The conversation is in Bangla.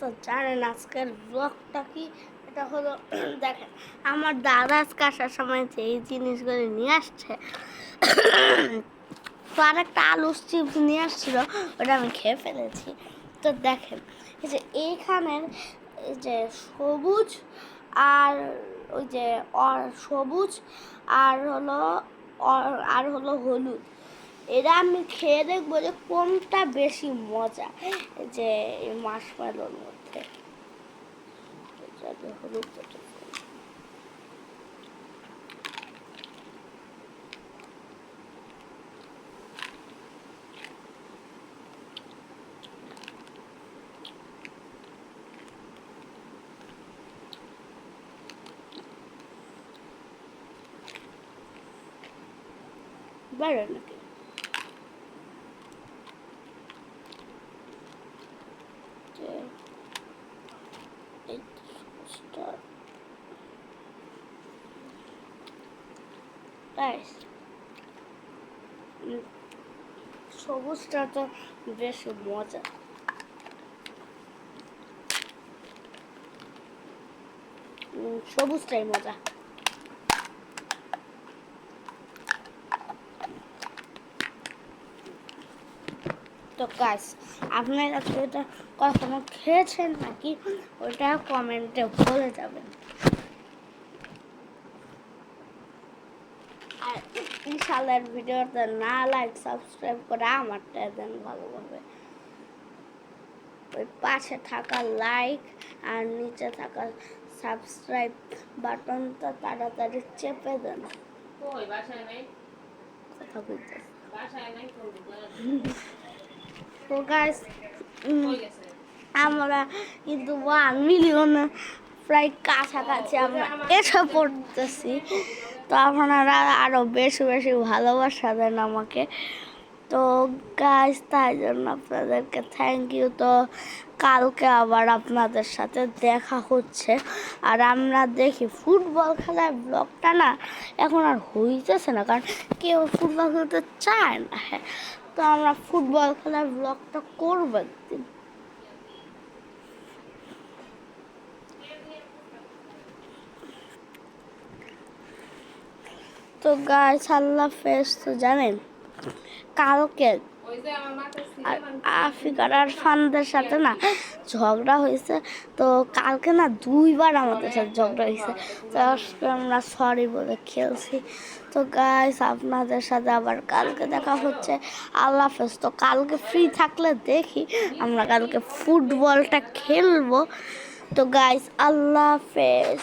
তো জানেন আজকের ব্লগটা কি, এটা হলো দেখেন আমার দাদা আজকে আসার সময় যে এই জিনিসগুলো নিয়ে আসছে, তো আর একটা আলু চিপস নিয়ে আসছিল, ওটা আমি খেয়ে ফেলেছি। তো দেখেন এই যে এইখানের এই যে সবুজ আর ওই যে সবুজ আর হলো হলুদ, এরা আমি খেয়ে দেখবো যে কোনটা বেশি মজা যে এই মাশমেলোর মধ্যে। হলুদ বেরো নাকি সবুজটা তো বেশ মজা। সবুজটাই মজা। তো গাইস আপনারা তো এটা কখনো খেয়েছেন নাকি ওটা কমেন্টে বলে যাবেন। আর ইনশাআল্লাহ ভিডিওটা না লাইক সাবস্ক্রাইব করে আমারটা দেন ভালোভাবে। ওই পাশে থাকা লাইক আর নিচে থাকা সাবস্ক্রাইব বাটনটা তাড়াতাড়ি চেপে দেন। কই বাসায় নাই? কথা বলতে বাসায় নাই তো। তো গাইস কই গেছে? আমরা কিন্তু 1 মিলিয়ন প্রায় কাছাকাছি আমরা এসে পড়তেছি। তো আপনারা আরও বেশি বেশি ভালোবাসা দেন আমাকে। তো গাইস তাই জন্য আপনাদেরকে থ্যাংক ইউ। তো কালকে আবার আপনাদের সাথে দেখা হচ্ছে। আর আমরা দেখি ফুটবল খেলার ব্লগটা না এখন আর হইতেছে না, কারণ কেউ ফুটবল খেলতে চায় না। হ্যাঁ, তো আমরা ফুটবল খেলার ব্লগটা করবো একদিন। তো গাইস আল্লাহ হাফেজ। তো জানেন কালকে আফিকার আর ফানদের সাথে না ঝগড়া হয়েছে। তো কালকে না 2বার আমাদের সাথে ঝগড়া হয়েছে। তো আজকে আমরা সরি বলে খেলছি। তো গাইস আপনাদের সাথে আবার কালকে দেখা হচ্ছে। আল্লাহ হাফেজ। তো কালকে ফ্রি থাকলে দেখি আমরা কালকে ফুটবলটা খেলবো। তো গাইস আল্লাহ হাফেজ।